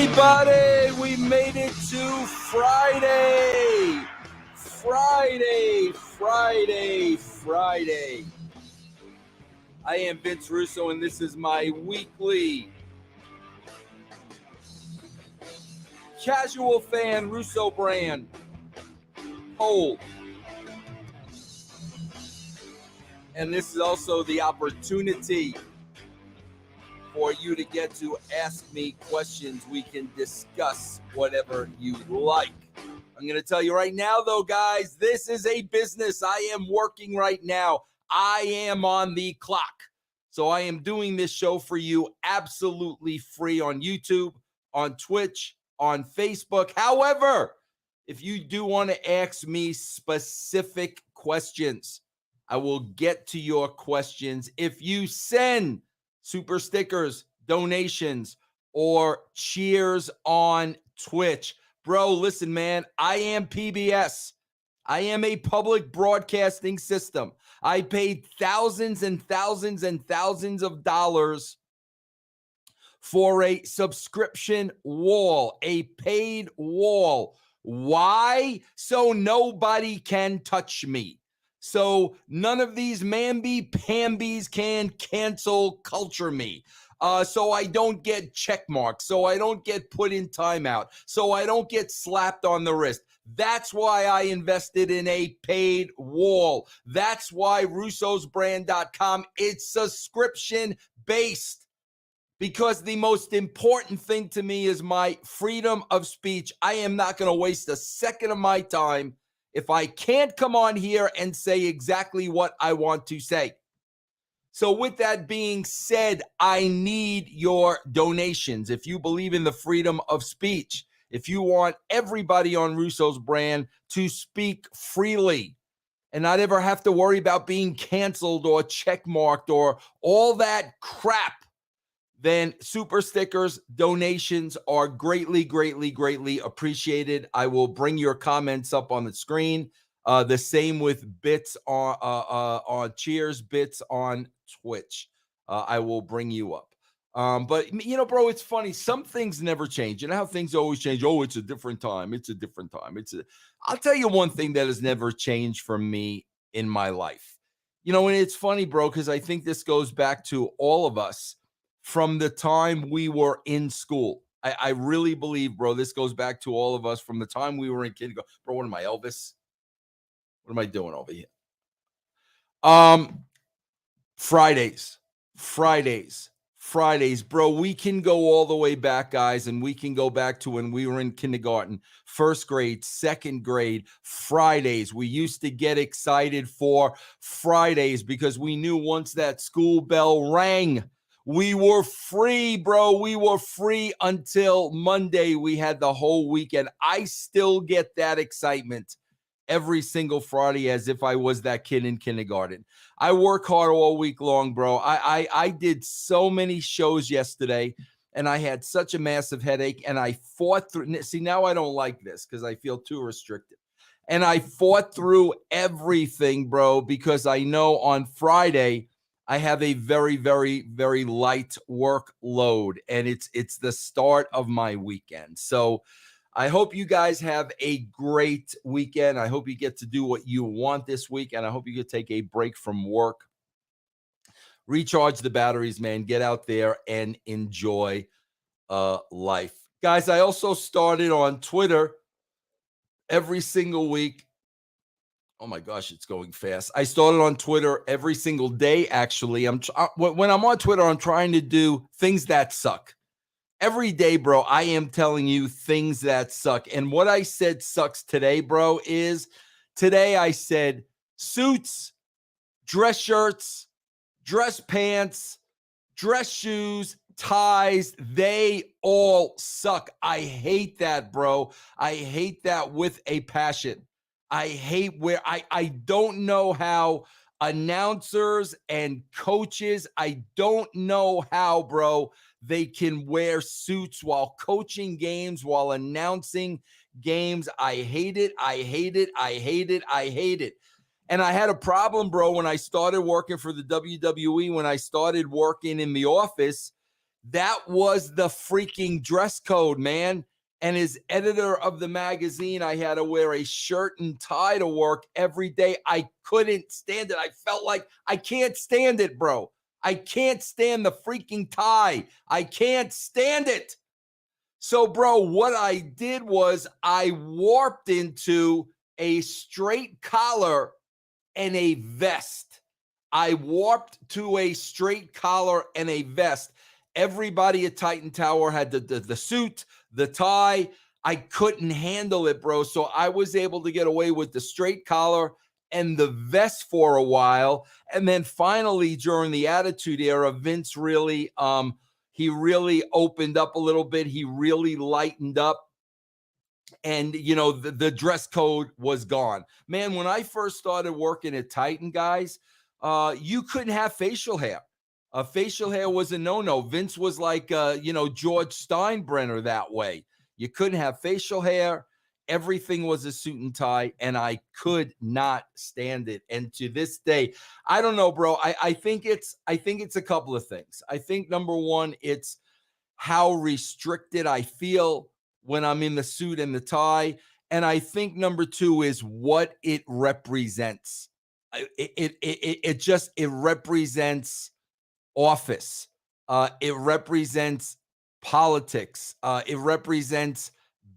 everybody. We made it to Friday. Friday. I am Vince Russo, and this is my weekly casual fan Russo brand poll. And this is also the opportunity for you to get to ask me questions. We can discuss whatever you like. I'm going to tell you right now, though, guys, this is a business. I am working right now. I am on the clock. So I am doing this show for you absolutely free on YouTube, on Twitch, on Facebook. However, if you do want to ask me specific questions, I will get to your questions if you send super stickers, donations, or cheers on Twitch. Bro, listen, man, I am PBS. I am a public broadcasting system. I paid thousands and thousands and thousands of dollars for a subscription wall, a paid wall. Why? So nobody can touch me. So none of these mamby-pambies can cancel culture me. So I don't get check marks. So I don't get put in timeout. So I don't get slapped on the wrist. That's why I invested in a paid wall. That's why russosbrand.com, it's subscription-based. Because the most important thing to me is my freedom of speech. I am not going to waste a second of my time if I can't come on here and say exactly what I want to say. So with that being said, I need your donations. If you believe in the freedom of speech, if you want everybody on Russo's brand to speak freely and not ever have to worry about being canceled or checkmarked or all that crap, then super stickers, donations are greatly appreciated. I will bring your comments up on the screen. The same with bits on cheers, bits on Twitch. I will bring you up. But, you know, bro, it's funny. Some things never change. You know how things always change? Oh, it's a different time. I'll tell you one thing that has never changed for me in my life. You know, and it's funny, bro, because I think this goes back to all of us from the time we were in school. I really believe, bro, this goes back to all of us from the time we were in kindergarten. Bro, what am I, Elvis? What am I doing over here? Fridays, bro. We can go all the way back, guys, and we can go back to when we were in kindergarten, first grade, second grade, Fridays. We used to get excited for Fridays because we knew once that school bell rang, we were free, bro. We were free until Monday. We had the whole weekend. I still get that excitement every single Friday as if I was that kid in kindergarten. I work hard all week long, bro. I did so many shows yesterday, and I had such a massive headache, and I fought through. See, now I don't like this because I feel too restricted. And I fought through everything, bro, because I know on Friday I have a very light workload, and it's the start of my weekend. So I hope you guys have a great weekend. I hope you get to do what you want this week, and I hope you can take a break from work. Recharge the batteries, man. Get out there and enjoy life. Guys, I also started on Twitter every single week. Oh my gosh, it's going fast. I started on Twitter every single day, actually. When I'm on Twitter, I'm trying to do things that suck. Every day, bro, I am telling you things that suck. And what I said sucks today, bro, is today I said suits, dress shirts, dress pants, dress shoes, ties, they all suck. I hate that, bro. I hate that with a passion. I hate where I don't know how announcers and coaches, I don't know how, bro, they can wear suits while coaching games, while announcing games. I hate it. And I had a problem, bro, when I started working for the WWE, when I started working in the office. That was the freaking dress code, man. And as editor of the magazine, I had to wear a shirt and tie to work every day. I couldn't stand it. I felt like I can't stand it, bro. I can't stand the freaking tie. I can't stand it. So, bro, what I did was I warped into a straight collar and a vest. I warped to a straight collar and a vest. Everybody at Titan Tower had the suit, the tie. I couldn't handle it, bro. So I was able to get away with the straight collar and the vest for a while. And then finally, during the Attitude Era, Vince really, he really opened up a little bit. He really lightened up. And, the dress code was gone. Man, when I first started working at Titan, guys, you couldn't have facial hair. Facial hair was a no-no. Vince was like, George Steinbrenner that way. You couldn't have facial hair. Everything was a suit and tie, and I could not stand it. And to this day, I don't know, bro. I think it's a couple of things. I think number one, it's how restricted I feel when I'm in the suit and the tie. And I think number two is what it represents. It represents office. It represents politics. It represents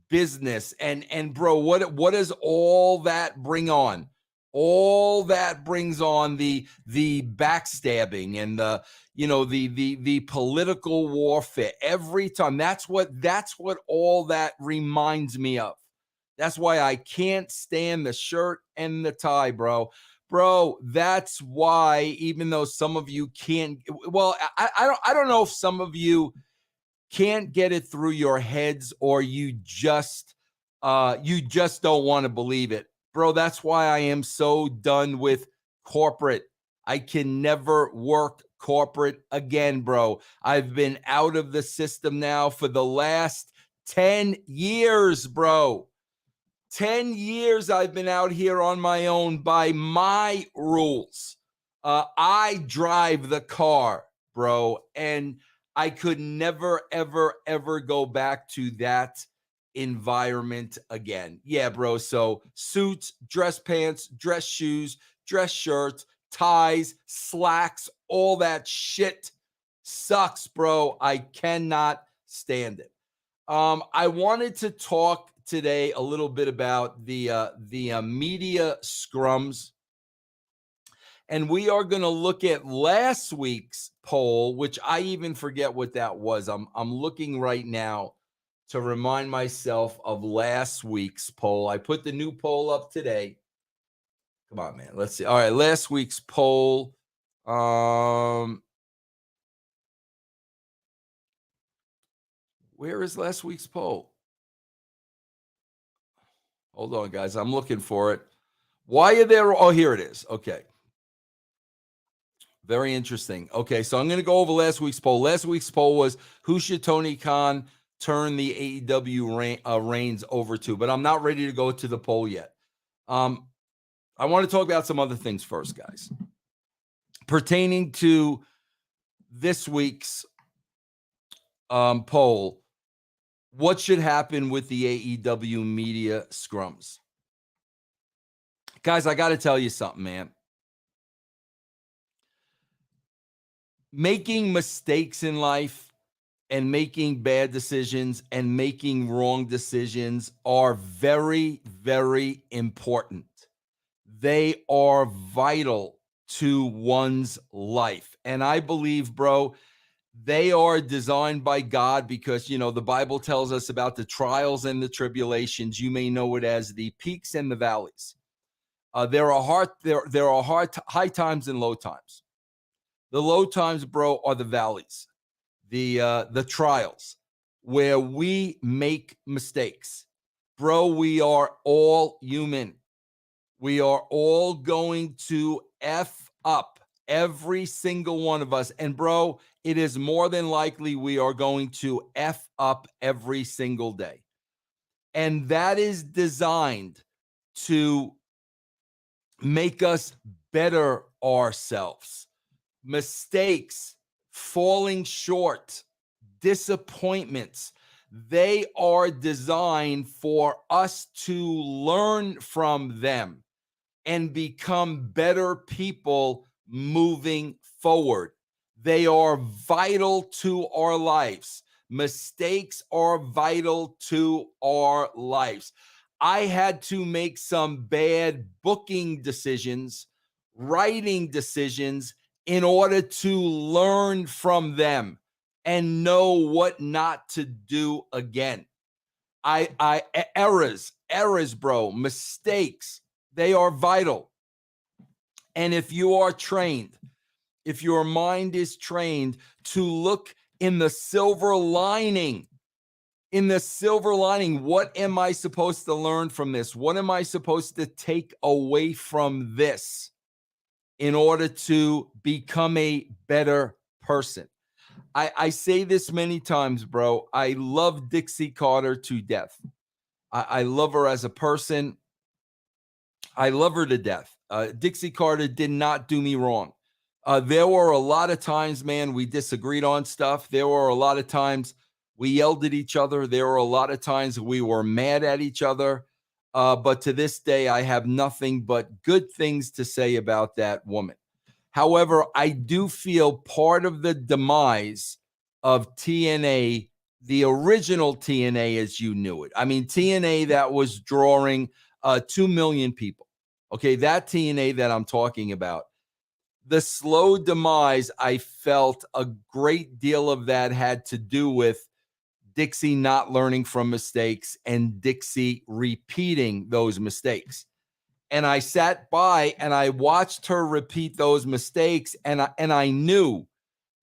business. And bro, what does all that bring on? All that brings on the backstabbing and the political warfare every time. That's what all that reminds me of. That's why I can't stand the shirt and the tie, bro. Bro, that's why, even though some of you can't, well, I don't know if some of you can't get it through your heads, or you just don't want to believe it. Bro, that's why I am so done with corporate. I can never work corporate again, bro. I've been out of the system now for the last 10 years, bro. 10 years I've been out here on my own by my rules. I drive the car, bro, and I could never, ever, ever go back to that environment again. Yeah, bro. So suits, dress pants, dress shoes, dress shirts, ties, slacks, all that shit sucks, bro. I cannot stand it. I wanted to talk today a little bit about the media scrums. And we are going to look at last week's poll, which I even forget what that was. I'm looking right now to remind myself of last week's poll. I put the new poll up today. Come on, man. Let's see. All right, last week's poll. Where is last week's poll? Hold on, guys. I'm looking for it. Why are there? Oh, here it is. Okay. Very interesting. Okay, so I'm going to go over last week's poll. Last week's poll was, who should Tony Khan turn the AEW reigns over to? But I'm not ready to go to the poll yet. I want to talk about some other things first, guys. Pertaining to this week's poll, what should happen with the AEW media scrums? Guys, I got to tell you something, man. Making mistakes in life and making bad decisions and making wrong decisions are very, very important. They are vital to one's life. And I believe, bro, they are designed by God because, the Bible tells us about the trials and the tribulations. You may know it as the peaks and the valleys. There are high times and low times. The low times, bro, are the valleys, the trials where we make mistakes. Bro, we are all human. We are all going to F up, every single one of us. And bro, it is more than likely we are going to F up every single day. And that is designed to make us better ourselves. Mistakes, falling short, disappointments, they are designed for us to learn from them and become better people moving forward. They are vital to our lives. Mistakes are vital to our lives. I had to make some bad booking decisions, writing decisions in order to learn from them and know what not to do again. Errors, bro, mistakes, they are vital. And if you are trained, if your mind is trained to look in the silver lining, what am I supposed to learn from this? What am I supposed to take away from this in order to become a better person? I say this many times, bro. I love Dixie Carter to death. I love her as a person. I love her to death. Dixie Carter did not do me wrong. There were a lot of times, man, we disagreed on stuff. There were a lot of times we yelled at each other. There were a lot of times we were mad at each other. But to this day, I have nothing but good things to say about that woman. However, I do feel part of the demise of TNA, the original TNA as you knew it. I mean, TNA that was drawing 2 million people. Okay, that TNA that I'm talking about. The slow demise, I felt a great deal of that had to do with Dixie not learning from mistakes and Dixie repeating those mistakes. And I sat by and I watched her repeat those mistakes, and I knew,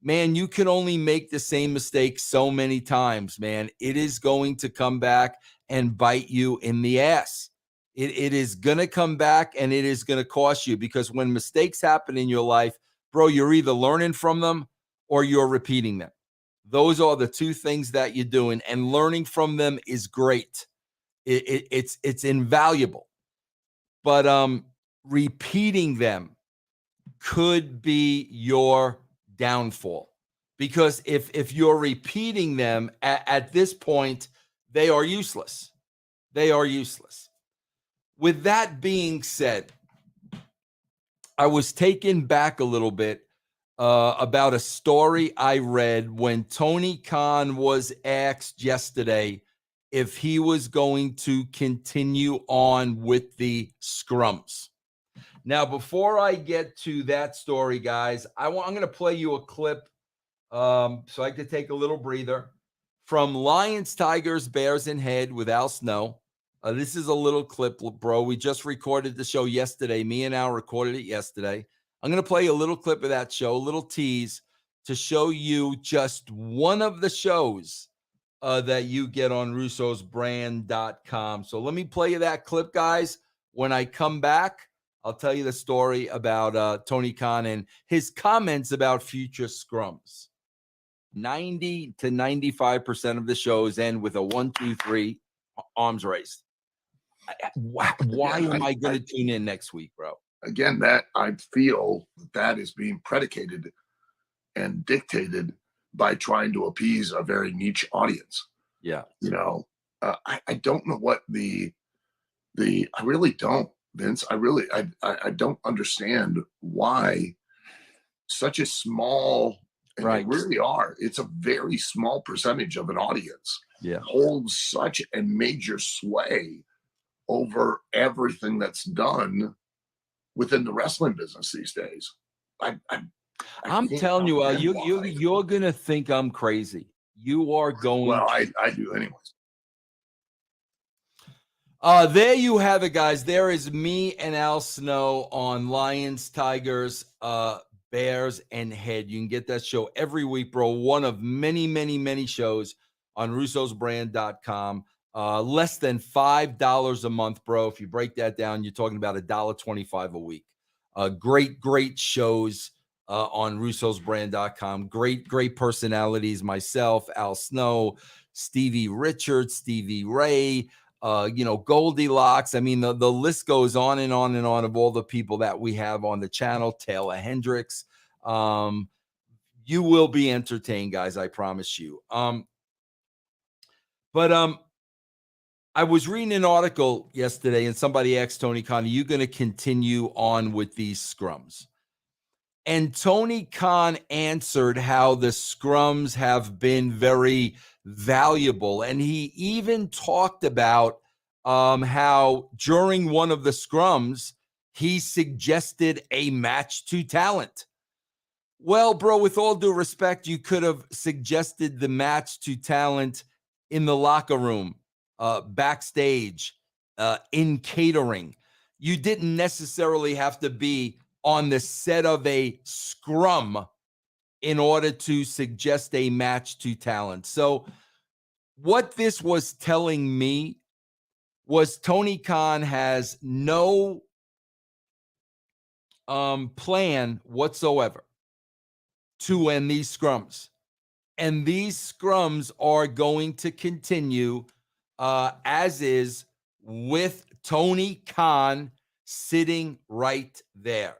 man, you can only make the same mistake so many times, man. It is going to come back and bite you in the ass. It is going to come back and it is going to cost you, because when mistakes happen in your life, bro, you're either learning from them or you're repeating them. Those are the two things that you're doing, and learning from them is great. It's invaluable. But repeating them could be your downfall, because if you're repeating them at this point, they are useless. They are useless. With that being said, I was taken back a little bit about a story I read when Tony Khan was asked yesterday if he was going to continue on with the Scrums. Now, before I get to that story, guys, I'm going to play you a clip so I could take a little breather from Lions, Tigers, Bears, and Head with Al Snow. This is a little clip, bro. We just recorded the show yesterday. Me and Al recorded it yesterday. I'm going to play a little clip of that show, a little tease, to show you just one of the shows that you get on russosbrand.com. So let me play you that clip, guys. When I come back, I'll tell you the story about Tony Khan and his comments about future scrums. 90 to 95% of the shows end with a 1, 2, 3 arms raised. Why am I going to tune in next week, bro? Again, that I feel that is being predicated and dictated by trying to appease a very niche audience. Yeah. You know, I don't know what I really don't, Vince. I don't understand why such a small, and right. They really are, it's a very small percentage of an audience, holds such a major sway over everything that's done within the wrestling business these days. I'm telling you, you're gonna think I'm crazy. You are going. Well, I do anyways. There you have it, guys. There is me and Al Snow on Lions, Tigers, Bears, and Head. You can get that show every week, bro. One of many, many, many shows on russosbrand.com. Less than $5 a month, bro. If you break that down, you're talking about $1.25 a week. Great shows on russosbrand.com. Great personalities. Myself, Al Snow, Stevie Richards, Stevie Ray, Goldilocks. I mean, the list goes on and on and on of all the people that we have on the channel. Taylor Hendricks. You will be entertained, guys. I promise you. But I was reading an article yesterday, and somebody asked Tony Khan, "Are you going to continue on with these scrums?" And Tony Khan answered how the scrums have been very valuable, and he even talked about how during one of the scrums he suggested a match to talent. Well, bro, with all due respect, you could have suggested the match to talent in the locker room, backstage, in catering. You didn't necessarily have to be on the set of a scrum in order to suggest a match to talent. So what this was telling me was Tony Khan has no plan whatsoever to end these scrums. And these scrums are going to continue as is, with Tony Khan sitting right there.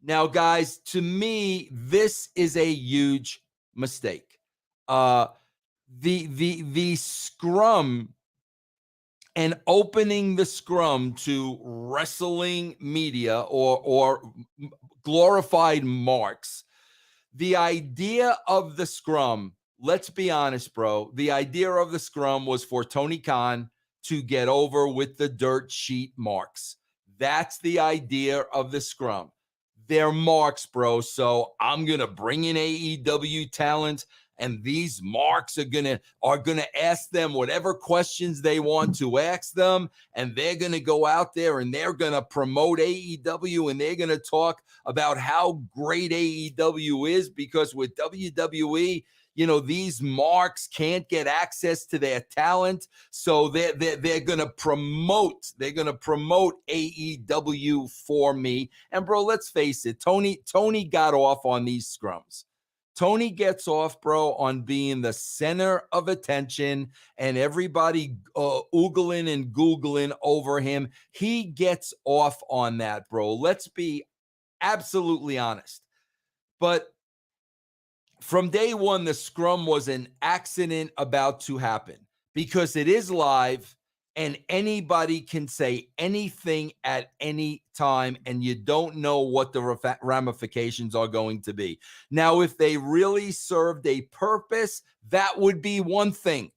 Now, guys, to me, this is a huge mistake. The scrum and opening the scrum to wrestling media or glorified marks. The idea of the scrum, let's be honest, bro. The idea of the scrum was for Tony Khan to get over with the dirt sheet marks. That's the idea of the scrum. They're marks, bro. So I'm going to bring in AEW talent, and these marks are gonna ask them whatever questions they want to ask them, and they're gonna go out there and they're gonna promote AEW, and they're gonna talk about how great AEW is, because with WWE, you know, these marks can't get access to their talent, so they're gonna promote AEW for me. And bro, let's face it, Tony got off on these scrums. Tony gets off, bro, on being the center of attention and everybody oogling and googling over him. He gets off on that, bro. Let's be absolutely honest. But from day one, the scrum was an accident about to happen, because it is live and anybody can say anything at any time, and you don't know what the ramifications are going to be. Now, if they really served a purpose, that would be one thing.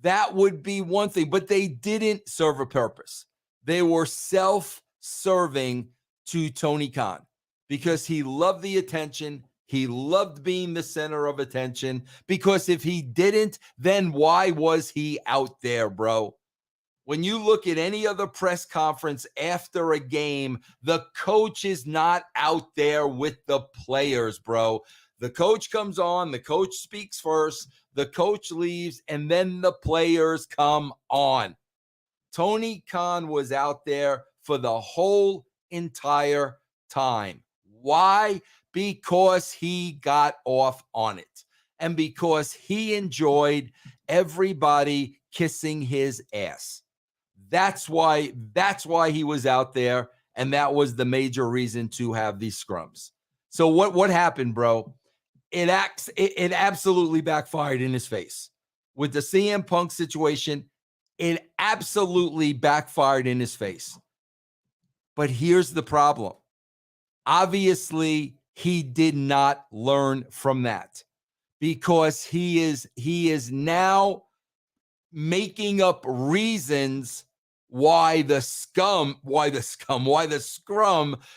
But they didn't serve a purpose. They were self-serving to Tony Khan because he loved the attention. He loved being the center of attention, because if he didn't, then why was he out there, bro? When you look at any other press conference after a game, the coach is not out there with the players, bro. The coach comes on, the coach speaks first, the coach leaves, and then the players come on. Tony Khan was out there for the whole entire time. Why? Because he got off on it, and because he enjoyed everybody kissing his ass. That's why he was out there, and that was the major reason to have these scrums. So what happened, bro? It absolutely backfired in his face. With the CM Punk situation, it absolutely backfired in his face. But here's the problem. Obviously, he did not learn from that, because he is now making up reasons why the scrum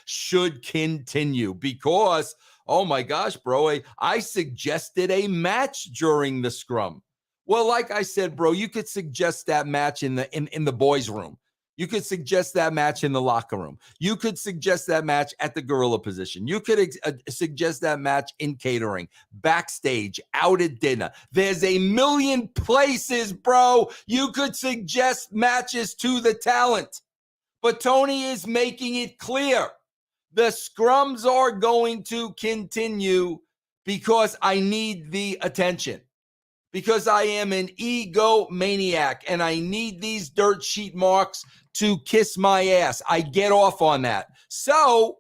should continue. Because, oh my gosh, bro, I suggested a match during the scrum. Well, like I said, bro, you could suggest that match in the boys' room. You could suggest that match in the locker room. You could suggest that match at the gorilla position. You could suggest that match in catering, backstage, out at dinner. There's a million places, bro, you could suggest matches to the talent. But Tony is making it clear. The scrums are going to continue because I need the attention. Because I am an egomaniac and I need these dirt sheet marks to kiss my ass. I get off on that. So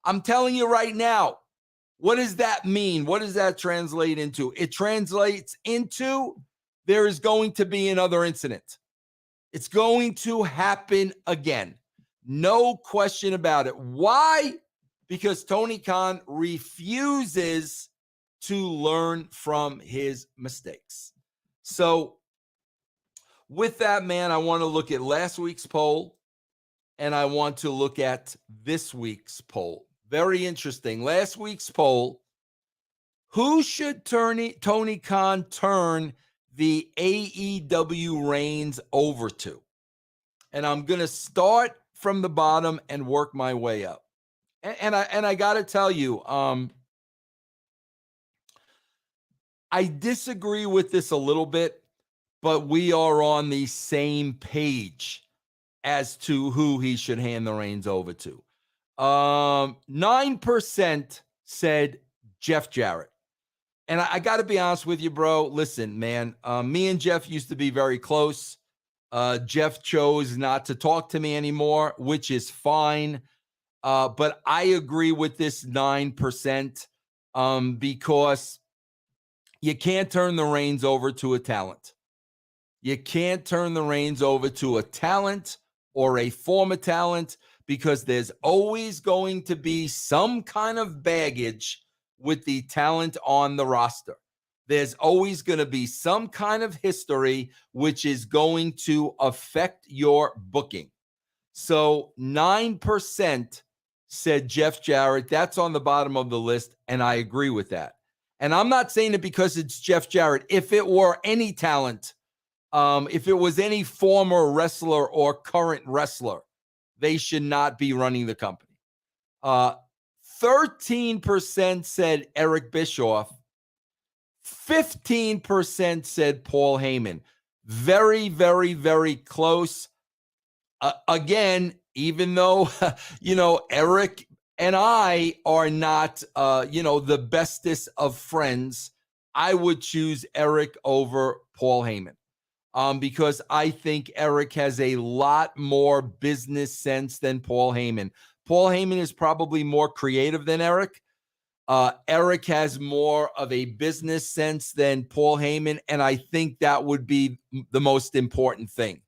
I'm telling you right now, What does that mean? What does that translate into? It translates into there is going to be another incident. It's going to happen again. No question about it. Why? Because Tony Khan refuses to learn from his mistakes. So with that, man, I want to look at last week's poll, and I want to look at this week's poll. Very interesting. Last week's poll, who should Tony Khan turn the AEW reins over to? And I'm going to start from the bottom and work my way up. And I got to tell you, I disagree with this a little bit, but we are on the same page as to who he should hand the reins over to. 9% said Jeff Jarrett. And I got to be honest with you, bro. Listen, man, me and Jeff used to be very close. Jeff chose not to talk to me anymore, which is fine. But I agree with this 9% because you can't turn the reins over to a talent. You can't turn the reins over to a talent or a former talent because there's always going to be some kind of baggage with the talent on the roster. There's always going to be some kind of history which is going to affect your booking. So 9% said Jeff Jarrett. That's on the bottom of the list, and I agree with that. And I'm not saying it because it's Jeff Jarrett. If it were any talent, if it was any former wrestler or current wrestler, they should not be running the company. 13% said Eric Bischoff. 15% said Paul Heyman. Very, very, very close. Again, even though, Eric and I are not, the bestest of friends, I would choose Eric over Paul Heyman. Because I think Eric has a lot more business sense than Paul Heyman. Paul Heyman is probably more creative than Eric. Eric has more of a business sense than Paul Heyman, and I think that would be the most important thing,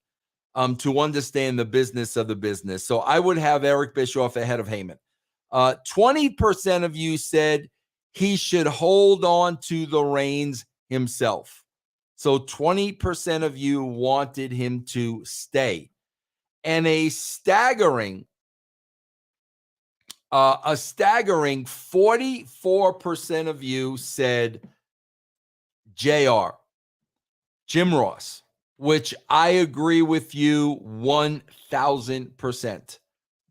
to understand the business of the business. So I would have Eric Bischoff ahead of Heyman. 20% of you said he should hold on to the reins himself. So 20% of you wanted him to stay. And a staggering 44% of you said JR, Jim Ross, which I agree with you 1,000%.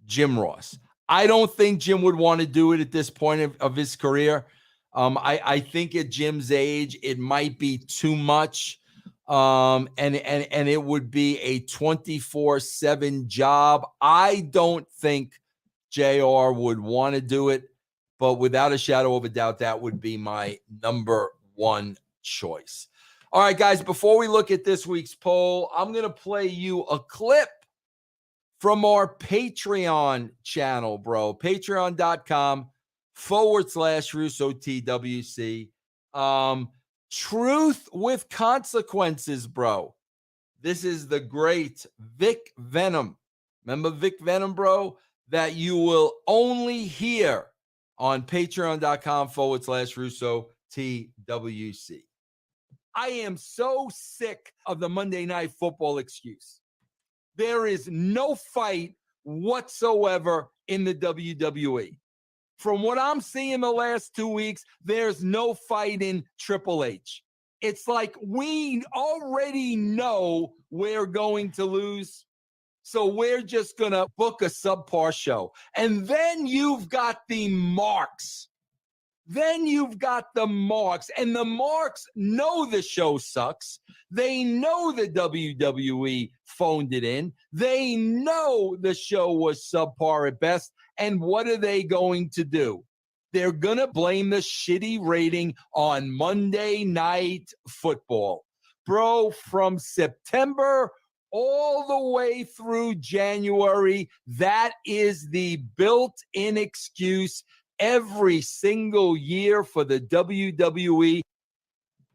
Jim Ross. I don't think Jim would want to do it at this point of his career. I think at Jim's age, it might be too much. And it would be a 24/7 job. I don't think JR would want to do it, but without a shadow of a doubt, that would be my number one choice. All right, guys, before we look at this week's poll, I'm going to play you a clip from our Patreon channel, bro. Patreon.com/Russo TWC. Truth with Consequences, bro. This is the great Vic Venom. Remember Vic Venom, bro? That you will only hear on patreon.com/Russo TWC. I am so sick of the Monday Night Football excuse. There is no fight whatsoever in the WWE. From what I'm seeing the last 2 weeks, there's no fight in Triple H. It's like we already know we're going to lose, so we're just going to book a subpar show. And then you've got the marks. And the marks know the show sucks. They know the WWE phoned it in. They know the show was subpar at best. And what are they going to do? They're going to blame the shitty rating on Monday Night Football. Bro, from September all the way through January, that is the built-in excuse every single year for the WWE.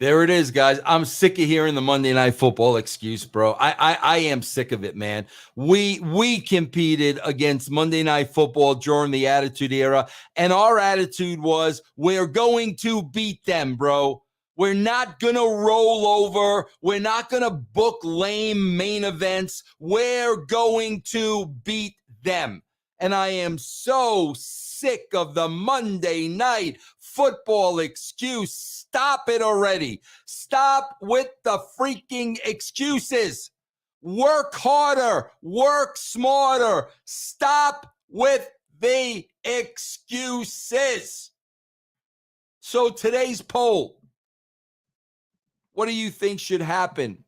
There it is, guys. I'm sick of hearing the Monday Night Football excuse, bro. I am sick of it, man. We competed against Monday Night Football during the Attitude Era, and our attitude was we're going to beat them, bro. We're not going to roll over. We're not going to book lame main events. We're going to beat them. And I am so sick of the Monday Night Football excuse. Stop it already. Stop with the freaking excuses. Work harder. Work smarter. Stop with the excuses. So today's poll. What do you think should happen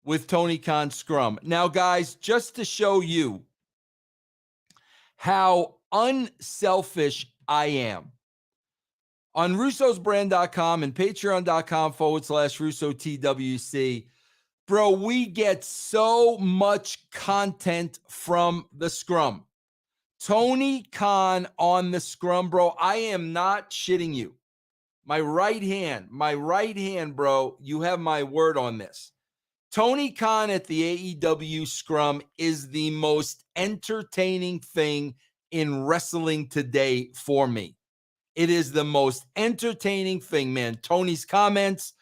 with Tony Khan's scrum? Now, guys, just to show you how unselfish I am, on russosbrand.com and patreon.com/RussoTWC, bro, we get so much content from the scrum. Tony Khan on the scrum, bro, I am not shitting you. My right hand, bro, you have my word on this. Tony Khan at the AEW scrum is the most entertaining thing in wrestling today for me. It is the most entertaining thing, man. Tony's comments,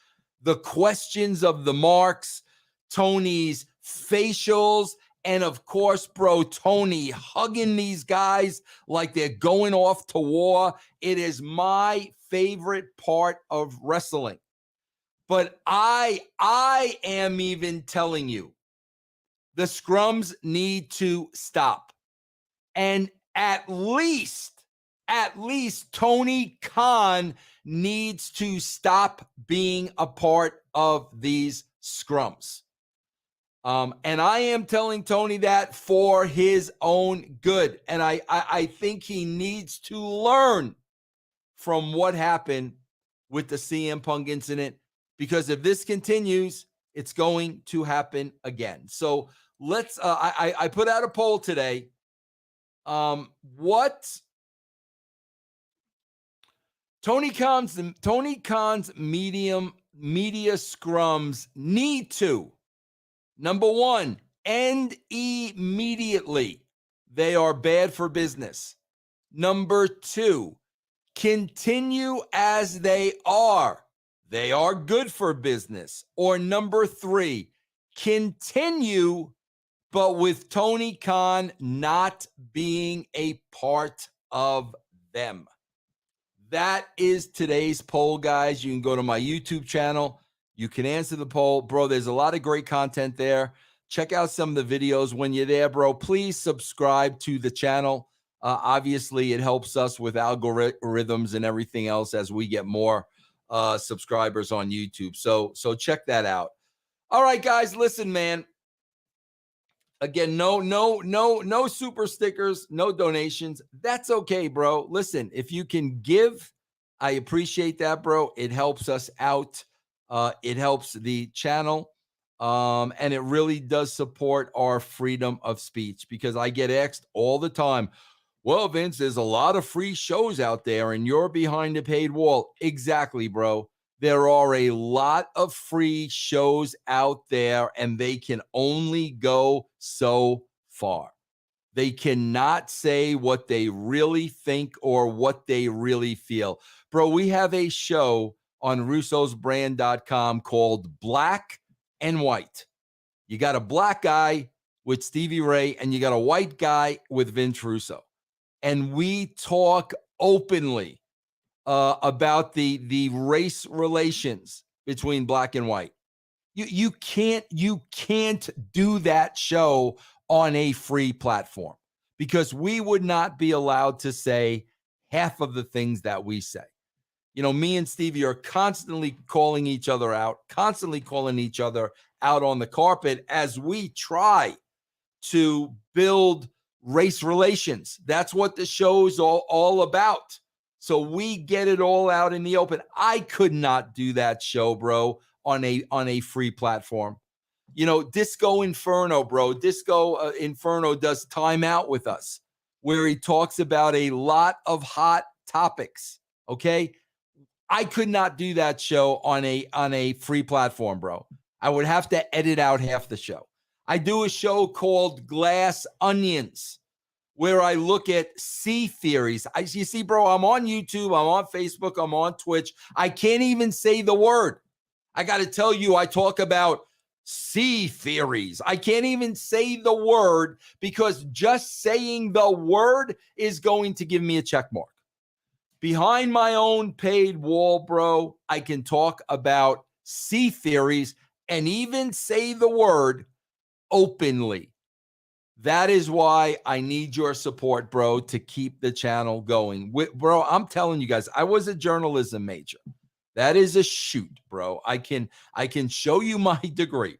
the questions of the marks, Tony's facials, and of course, bro, Tony hugging these guys like they're going off to war. It is my favorite part of wrestling. But I am even telling you, the scrums need to stop. And at least Tony Khan needs to stop being a part of these scrums. And I am telling Tony that for his own good. And I think he needs to learn from what happened with the CM Punk incident, because if this continues, it's going to happen again. So let's, I put out a poll today. What Tony Khan's media scrums need to, number one, end immediately. They are bad for business. Number two, continue as they are. They are good for business. Or number three, continue, but with Tony Khan not being a part of them. That is today's poll, guys. You can go to my YouTube channel. You can answer the poll. Bro, there's a lot of great content there. Check out some of the videos. When you're there, bro, please subscribe to the channel. Obviously, it helps us with algorithms and everything else as we get more subscribers on YouTube. So check that out. All right, guys, listen, man. Again, no super stickers, no donations. That's okay, bro. Listen, if you can give, I appreciate that, bro. It helps us out. It helps the channel. And it really does support our freedom of speech, because I get asked all the time, well, Vince, there's a lot of free shows out there and you're behind a paid wall. Exactly, bro. There are a lot of free shows out there, and they can only go so far. They cannot say what they really think or what they really feel. Bro, we have a show on russosbrand.com called Black and White. You got a black guy with Stevie Ray, and you got a white guy with Vince Russo. And we talk openly about the race relations between black and white. You can't do that show on a free platform, because we would not be allowed to say half of the things that we say. You know, me and Stevie are constantly calling each other out, constantly calling each other out on the carpet as we try to build race relations. That's what the show is all about. So we get it all out in the open. I could not do that show, bro, on a free platform. You know, Disco Inferno, bro. Disco Inferno does Time Out with us, where he talks about a lot of hot topics, okay? I could not do that show on a free platform, bro. I would have to edit out half the show. I do a show called Glass Onions, where I look at sea theories. You see, bro, I'm on YouTube, I'm on Facebook, I'm on Twitch. I can't even say the word. I got to tell you, I talk about sea theories. I can't even say the word because just saying the word is going to give me a check mark. Behind my own paid wall, bro, I can talk about sea theories and even say the word openly. That is why I need your support, bro, to keep the channel going. Bro, I'm telling you guys, I was a journalism major. That is a shoot, bro. I can show you my degree.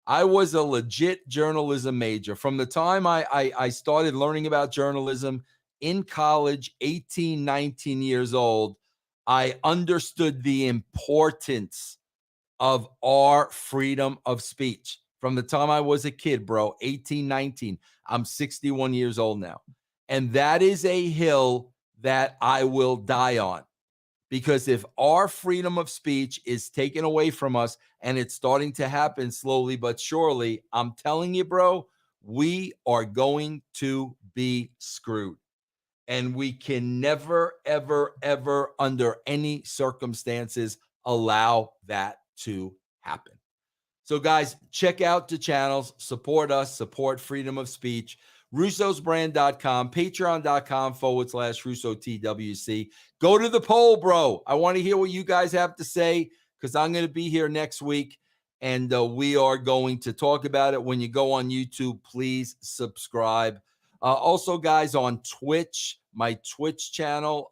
I was a legit journalism major. From the time I started learning about journalism in college, 18, 19 years old, I understood the importance of our freedom of speech. From the time I was a kid, bro, 18, 19, I'm 61 years old now. And that is a hill that I will die on. Because if our freedom of speech is taken away from us, and it's starting to happen slowly but surely, I'm telling you, bro, we are going to be screwed. And we can never, ever, ever, under any circumstances, allow that to happen. So, guys, check out the channels, support us, support freedom of speech. Russo'sBrand.com, Patreon.com/RussoTWC. Go to the poll, bro. I want to hear what you guys have to say because I'm going to be here next week and we are going to talk about it. When you go on YouTube, please subscribe. Also, guys, on Twitch, my Twitch channel,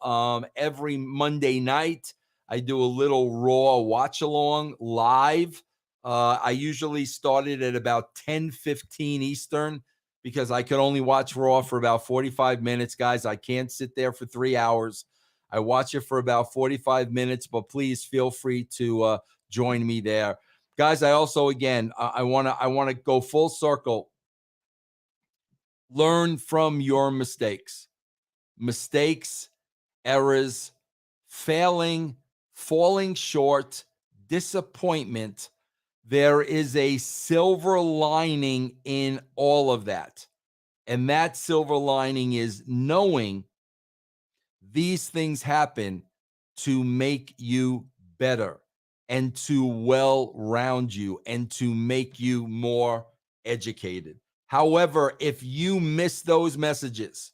every Monday night, I do a little Raw watch-along live. I usually started at about 10:15 Eastern because I could only watch Raw for about 45 minutes, guys. I can't sit there for 3 hours. I watch it for about 45 minutes, but please feel free to join me there. Guys, I also, again, I want to go full circle. Learn from your mistakes. Mistakes, errors, failing, falling short, disappointment. There is a silver lining in all of that. And that silver lining is knowing these things happen to make you better and to well-round you and to make you more educated. However, if you miss those messages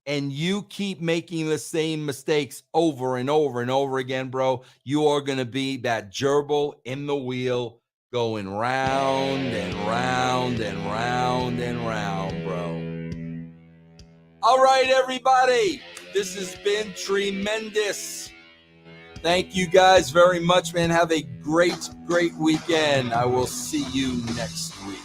and you keep making the same mistakes over and over and over again, bro, you are going to be that gerbil in the wheel going round and round and round and round, bro. All right, everybody. This has been tremendous. Thank you guys very much, man. Have a great, great weekend. I will see you next week.